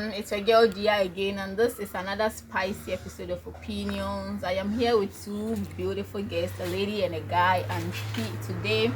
everyone, it's your girl Gia again, and this is another spicy episode of Opinions. I am here with two beautiful guests, a lady and a guy, and today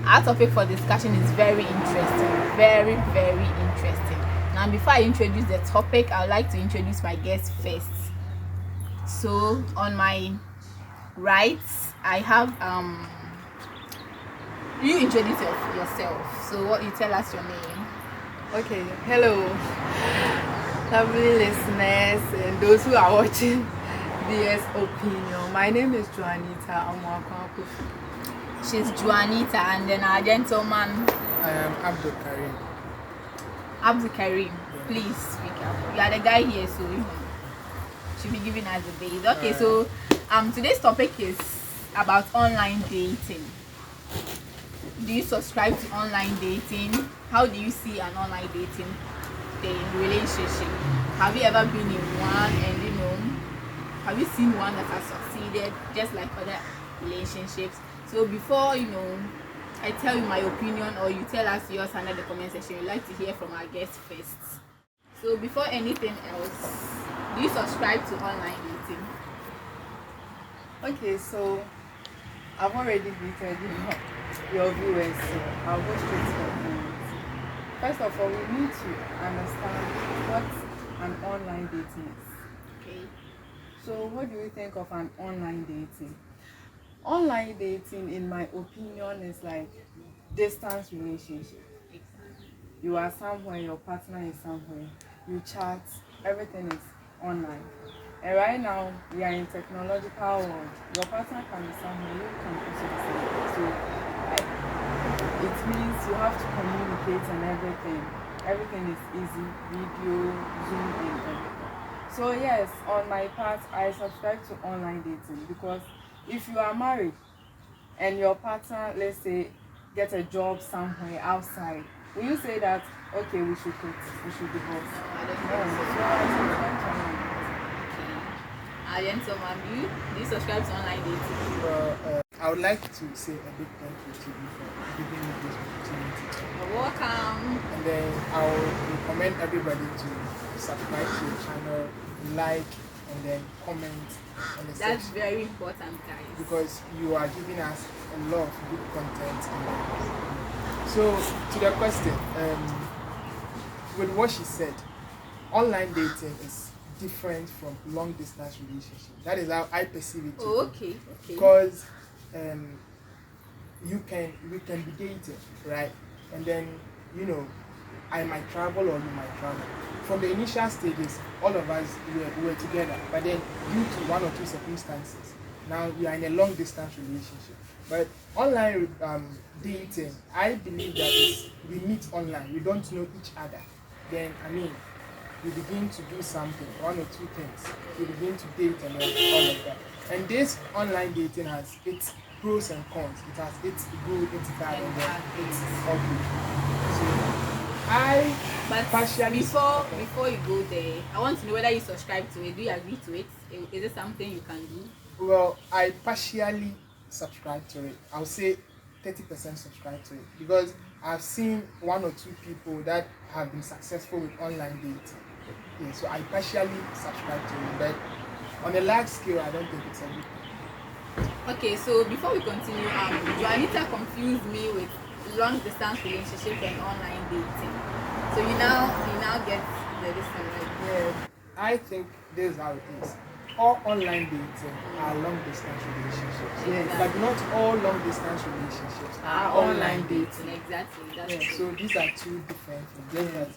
our topic for discussion is very interesting, very interesting. Now, before I introduce the topic, I would like to introduce my guest first. So, on my right, I have you introduce yourself. So, what you tell us your name? Okay, hello, lovely listeners and those who are watching DS Opinion. My name is Juanita Amwakwaku. She's Juanita, and then our gentleman. I am Abdul Karim. Abdul Karim, please speak up. You are the guy here, so you should be giving us the base. Okay, so today's topic is about online dating. Do you subscribe to online dating? How do you see an online dating relationship? Have you ever been in one, and have you seen one that has succeeded just like other relationships? So before I tell you my opinion or you tell us yours under the comment section, we'd like to hear from our guests first. So before anything else, do you subscribe to online dating? Okay, so I've already greeted your viewers, so I'll go straight to the point. First of all, we need to understand what an online dating is. Okay. So what do you think of an online dating? Online dating, in my opinion, is like distance relationship. You are somewhere, your partner is somewhere, you chat, everything is online. And right now, we are in technological world. Your partner can be somewhere, you can also be somewhere. So it means you have to communicate and everything. Everything is easy, video, Zoom, and everything. So yes, on my part, I subscribe to online dating because if you are married and your partner, let's say, get a job somewhere outside, will you say that, okay, we should quit, we should divorce? Gentleman, do you subscribe to online dating? Well, I would like to say a big thank you to you for giving me this opportunity. You're welcome. And then I would recommend everybody to subscribe to your channel, like, and then comment on the That's section. very important, guys. Because you are giving us a lot of good content. So, to the question, with what she said, online dating is different from long distance relationship. That is how I perceive it. Oh, okay. Because we can be dating, right? And then I might travel or you might travel. From the initial stages, all of us were together, but then due to one or two circumstances, now we are in a long distance relationship. But online dating, I believe that we meet online, we don't know each other. Then we begin to do something, one or two things. We begin to date and then all of that. And this online dating has its pros and cons. It has its good, its bad, and then its ugly. So before you go there, I want to know whether you subscribe to it. Do you agree to it? Is it something you can do? Well, I partially subscribe to it. I'll say 30% subscribe to it because I've seen one or two people that have been successful with online dating. Yeah, so I partially subscribe to it, but on a large scale, I don't think it's a good thing. Okay, so before we continue, Juanita confused me with long distance relationship and online dating. So you now get the distance, right? Yeah, I think this is how it is. All online dating are long distance relationships. Yes. But not all long distance relationships are online dating. Exactly. That's Yeah, true. so these are two different things. Just that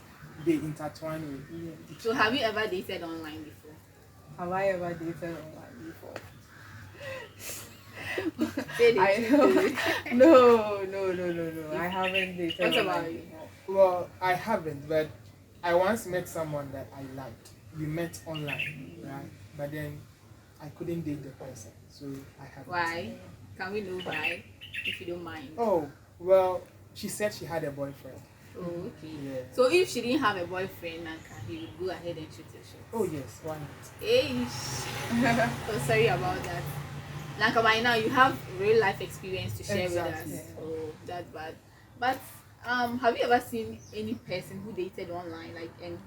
they intertwine with each So have you ever dated online before? Have I ever dated online before? No. I haven't dated. What about you? Well, I haven't, but I once met someone that I liked. We met online, right? But then I couldn't date the person, so I haven't. Why? Can we know why, if you don't mind? Oh, well, she said she had a boyfriend. Oh, okay. Yeah. So if she didn't have a boyfriend, he would go ahead and shoot her shot. Oh yes, why not? So sorry about that. Like by now you have real life experience to share Exactly. with us. Oh, that's bad. But have you ever seen any person who dated online, like, and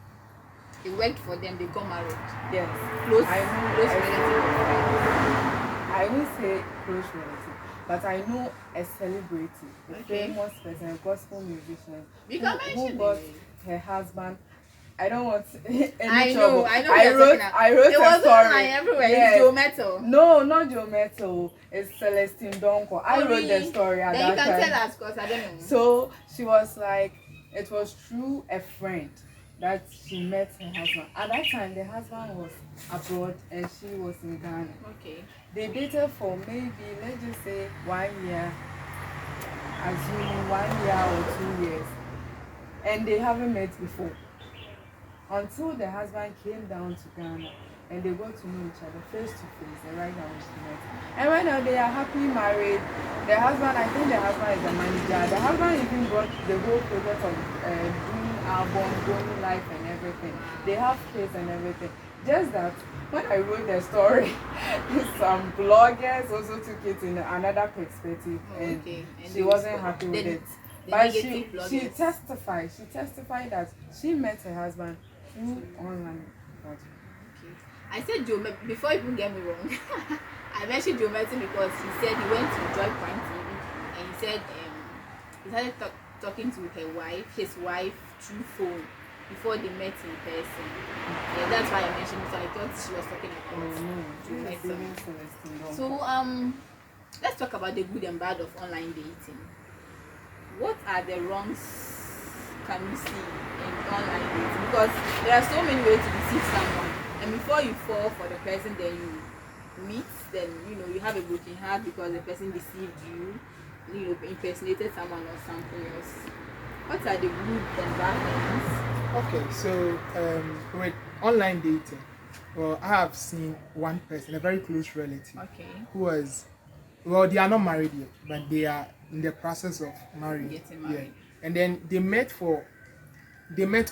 It worked for them. They got married. Yes. Close, I know. close relative of friends. I won't say close relative, but I know a celebrity, a Okay. famous person, a gospel musician You can who mention got it. her husband. I don't want any I trouble. know. Who you're talking about. I wrote It a was story. online everywhere. Yes. It's Joe Metal. No, not Joe Metal. It's Celestine Duncan. I wrote really? the story at Then you that can time. tell us, cause I don't know. So she was like, it was through a friend that she met her husband. At that time, the husband was abroad and she was in Ghana. Okay. They dated for maybe, let's just say, 1 year, assuming 1 year or 2 years, and they haven't met before. Until the husband came down to Ghana and they got to know each other face to face, and right now she met. And right now they are happily married. The husband, I think the husband is a manager. The husband even got the whole project of doing album, going live and everything. They have kids and everything. Just that when I wrote the story, some bloggers also took it in another perspective, and Okay. And she wasn't happy with it. But she testified that she met her husband through online platform. Okay. I said Joe before you even get me wrong. I mentioned Joe Merton because he said he went to Joy Prime TV and he said he started talking to his wife through phone before they met in person. Yeah, that's why I mentioned it. So I thought she was talking about Joe Merton. So let's talk about the good and bad of online dating. What are the wrongs can you see in online dating? Because there are so many ways to deceive someone, and before you fall for the person then you meet, then you have a broken heart because the person deceived you, impersonated someone or something else. What are the good and bad things? Okay, so with online dating, well, I have seen one person, a very close relative, who was, well, they are not married yet, but they are in the process of marrying. Getting married. Yeah. And then they met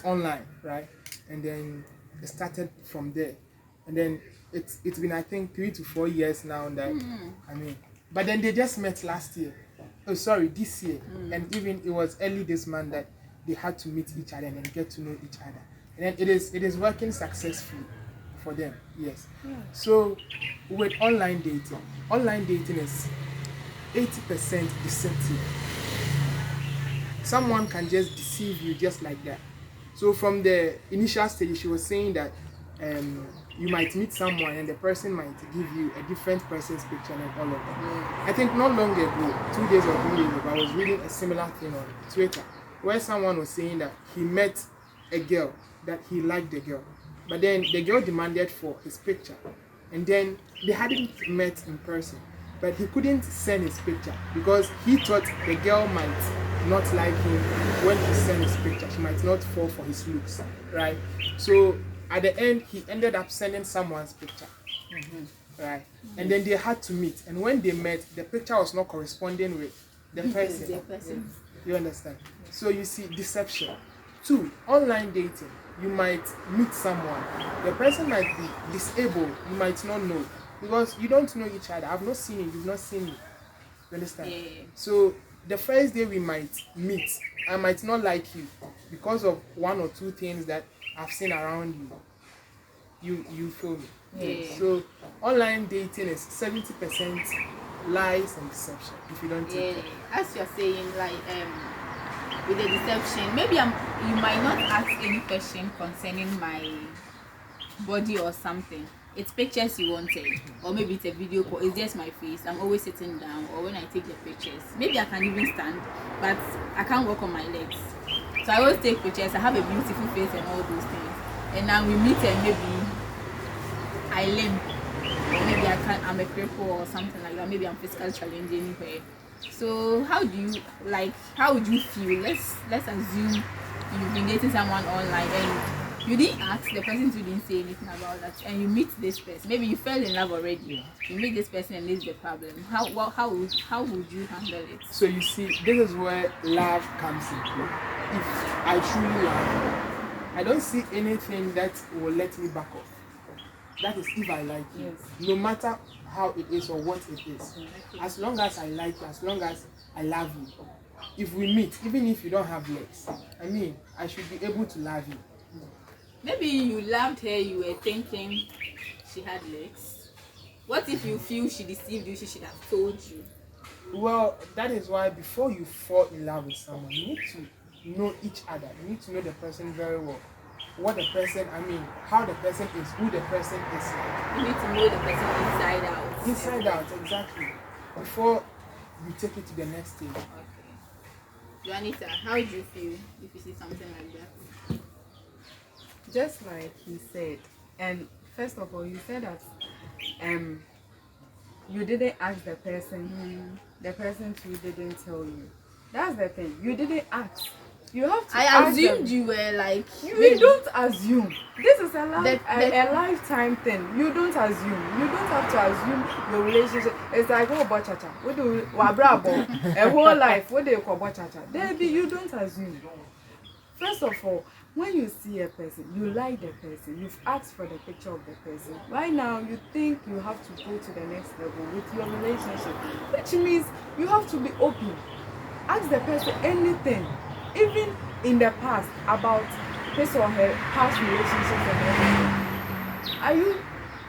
online, right? And then it started from there. And then it's been, I think, 3 to 4 years now that but then they just met last year. Oh, sorry, this year. And even it was early this month that they had to meet each other and then get to know each other. And then it is working successfully for them. Yes. So with online dating is 80% deceptive. Someone can just deceive you just like that. So from the initial stage, she was saying that you might meet someone and the person might give you a different person's picture and all of that. I think not long ago, 2 days or 3 days ago, I was reading a similar thing on Twitter where someone was saying that he met a girl, that he liked the girl, but then the girl demanded for his picture, and then they hadn't met in person, but he couldn't send his picture because he thought the girl might not like him when he sent his picture. She might not fall for his looks, right? So at the end, he ended up sending someone's picture, right? And then they had to meet, and when they met, the picture was not corresponding with the person. You understand? So you see deception. 2, online dating. You might meet someone, the person might be disabled, you might not know because you don't know each other. I've not seen you, you've not seen me. You understand? Yeah. So the first day we might meet, I might not like you because of 1 or 2 things that I've seen around you. You feel me? Yeah. So online dating is 70% lies and deception if you don't take it. As you're saying, like with the deception, maybe you might not ask any question concerning my body or something. It's pictures you wanted, or maybe it's a video call. It's just my face. I'm always sitting down, or when I take the pictures, maybe I can even stand, but I can't walk on my legs. So I always take pictures. I have a beautiful face and all those things. And now we meet and maybe I limp, or maybe I'm a cripple or something like that. Maybe I'm physically challenged anywhere. So how would you feel? Let's assume you've been dating someone online and you didn't ask, the person too didn't say anything about that, and you meet this person. Maybe you fell in love already. You meet this person and this is the problem. How would you handle it? So you see, this is where love comes in play. If I truly love you, I don't see anything that will let me back off. That is if I like you. Yes. No matter how it is or what it is. As long as I like you, as long as I love you. If we meet, even if you don't have legs, I mean, I should be able to love you. Maybe you loved her, you were thinking she had legs. What if you feel she deceived you, she should have told you? Well, that is why before you fall in love with someone, you need to know each other. You need to know the person very well. What the person, I mean, how the person is, who the person is. You need to know the person inside out. Inside out, exactly. Before you take it to the next stage. Okay. Juanita, how do you feel if you see something like that? Just like he said, and first of all, you said that you didn't ask the person, the person too didn't tell you. That's the thing. You didn't ask. You have to. I assumed you were like. You don't assume. This is a lifetime thing. You don't assume. You don't have to assume your relationship. It's like bachacha. What do wabrabo? A whole life. What do you call bachacha? Baby, you don't assume. First of all, when you see a person, you like the person. You've asked for the picture of the person. Right now, you think you have to go to the next level with your relationship, which means you have to be open. Ask the person anything. Even in the past, about his or her past relationships and everything. Are you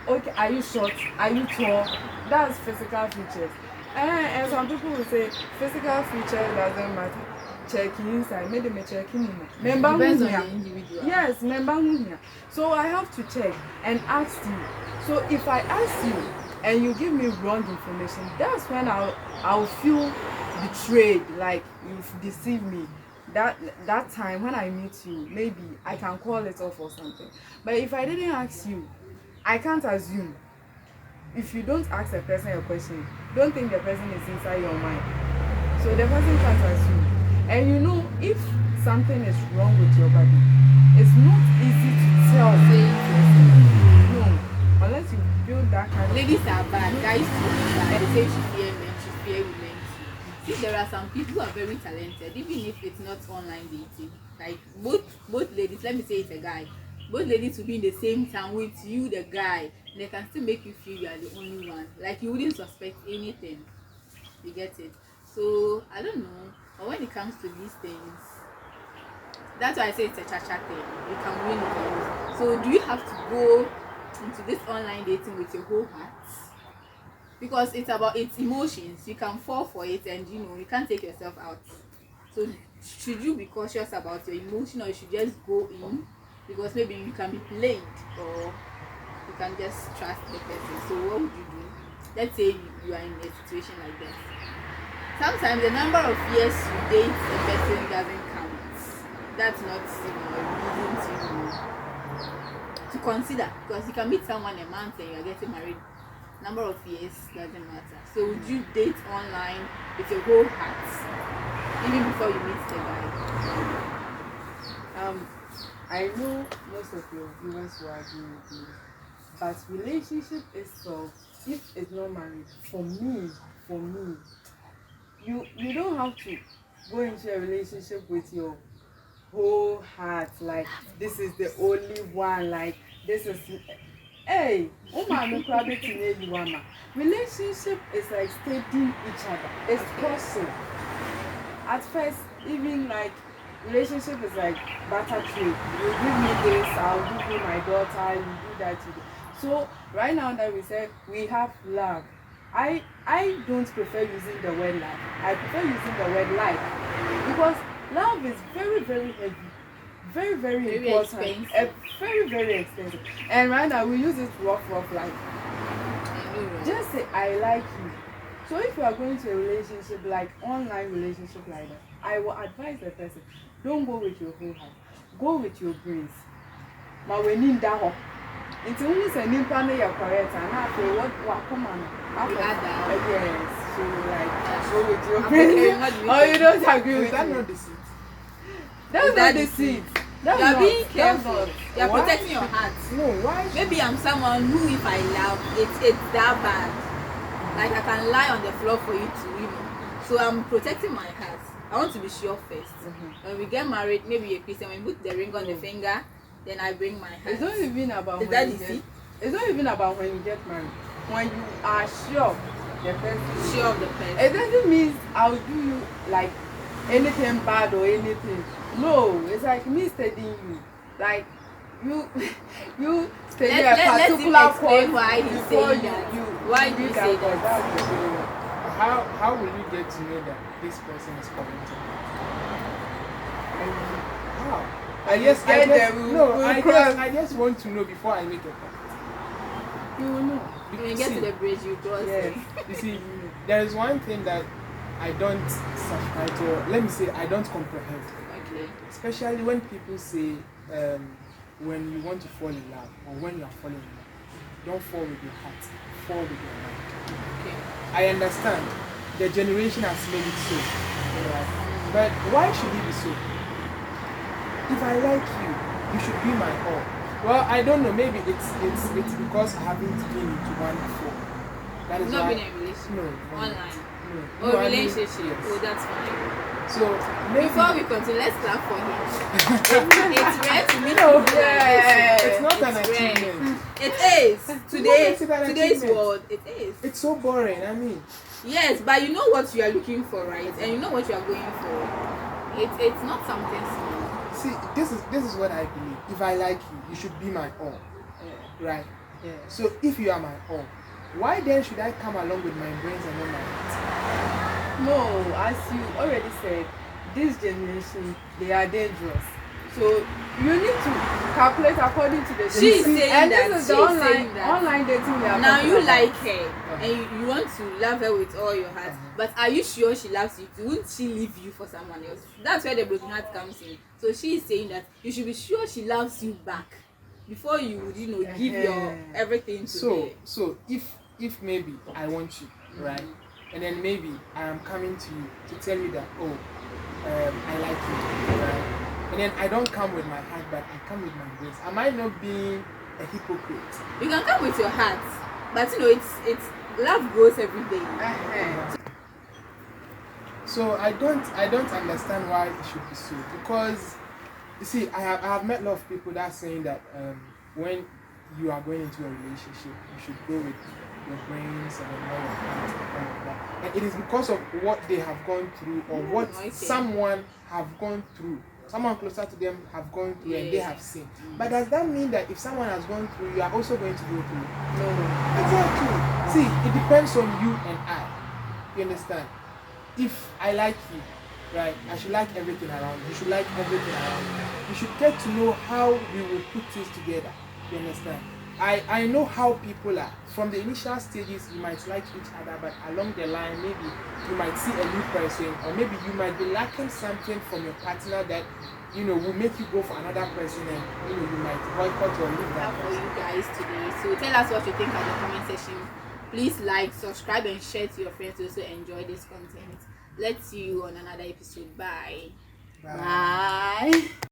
okay? Are you short? Are you tall? That's physical features. And some people will say physical feature doesn't matter. Checking inside, maybe me checking in. Depends on the individual. Yes, member. So I have to check and ask you. So if I ask you and you give me wrong information, that's when I'll feel betrayed, like you've deceived me. That time when I meet you, maybe I can call it off or something. But if I didn't ask you, I can't assume. If you don't ask a person a question, don't think the person is inside your mind. So the person can't assume. And you know, if something is wrong with your body, it's not easy to tell. No, unless you build that kind of. Ladies are bad, guys too are bad. They say she fear men, she fear women. See, there are some people who are very talented, even if it's not online dating. Like both ladies, let me say it's a guy. Both ladies will be in the same town with you, the guy. They can still make you feel you are the only one. Like you wouldn't suspect anything. You get it? So I don't know. But when it comes to these things, that's why I say it's a cha-cha thing. You can win, you can lose. So do you have to go into this online dating with your whole heart? Because it's about its emotions. You can fall for it and you can't take yourself out. So should you be cautious about your emotion, or you should just go in? Because maybe you can be played, or you can just trust the person. So what would you do? Let's say you are in a situation like that. Sometimes the number of years you date a person doesn't count. That's not a reason to consider, because you can meet someone a month and you are getting married. Number of years doesn't matter. So would you date online with your whole heart, even before you meet the guy? I know most of your viewers will agree with me, but relationship itself, if it's not married, for me, you don't have to go into a relationship with your whole heart, like this is the only one, like this is. Hey, relationship is like studying each other. It's crossing. At first, even like relationship is like barter trade. You give me this, I'll give you my daughter. You do that. You do. So right now that we said we have love, I don't prefer using the word love. I prefer using the word life, because love is very, very heavy. Very, very important. Expensive. Very, very expensive. And right now we use it rough like. Just say I like you. So if you are going to a relationship, like online relationship like that, I will advise the person, don't go with your whole heart. Go with your brains. But we need that hope. Until we say nimpa na your correct and after what come on. Yes. So like go with your brains. Oh, you don't agree with that? Me? Not deceit. That's not deceit. You are being careful. You are Why? protecting your heart. No, why? Maybe I'm someone who, if I love, it's that bad. Like I can lie on the floor for you to, So I'm protecting my heart. I want to be sure first. When we get married, maybe you're a Christian. When we put the ring on the finger, then I bring my heart. It's not even about Is when that you deceit? It's not even about when you get married. When you are sure the person. Sure of the person. It doesn't mean I'll do you like anything bad or anything. No, it's like me studying you. Like you stay Let's a him particular explain point why he's before saying that. Why do you read say point. that? That's the thing. How will you get to know that this person is correct? How? I just want to know before I make a point. You will know. When you get to the bridge, you cross it. You see, there is one thing that I don't subscribe to, or let me say, I don't comprehend. Okay. Especially when people say, when you want to fall in love, or when you are falling in love, don't fall with your heart, fall with your mind. Okay. I understand the generation has made it so, right? But why should it be so? If I like you, you should be my all. Well, I don't know. Maybe it's because I haven't been into one before. That is Not why. been in a relationship. No. Online. No. Or No, I mean, relationship. yes. Oh, that's fine. So maybe Before we continue, let's clap for him. It's rare to meet people like this. it's not an It's rare. achievement. It is. Today's achievement. world, it is. It's so boring. I mean, Yes, but you know what you are looking for, right? And you know what you are going for. It's not something small. see, this is what I believe. If I like you, you should be my all, right? Yeah. So if you are my all, why then should I come along with my brains and not my heart? No, as you already said, this generation, they are dangerous. So you need to calculate according to the She's generation. saying And that. this is She's the online saying that. online dating we are Now talking you about. like her and you want to love her with all your heart, but are you sure she loves you too? Wouldn't she leave you for someone else? That's where the broken heart comes in. So she is saying that you should be sure she loves you back before you would, give your everything to her. So if maybe I want you, right, and then maybe I am coming to you to tell you that I like you, right, and then I don't come with my heart but I come with my brains. Am I not being a hypocrite? You can come with your heart, but it's love grows every day. So I don't understand why it should be so, because you see I have met a lot of people that are saying that when you are going into a relationship you should go with your brains and all your heart and all of that, and it is because of what they have gone through or what someone have gone through, someone closer to them have gone through and they have seen. But does that mean that if someone has gone through, you are also going to go through? No. Exactly. See, it depends on you and I. You understand? If I like you, right, I should like everything around you. You should like everything around you. You should get to know how we will put things together. You understand? I know how people are. From the initial stages, you might like each other, but along the line, maybe you might see a new person, or maybe you might be lacking something from your partner that will make you go for another person, and you might boycott or leave that For person. you guys today. So tell us what you think at the comment section. Please like, subscribe, and share to your friends to also enjoy this content. Let's see you on another episode. Bye. Bye. Bye.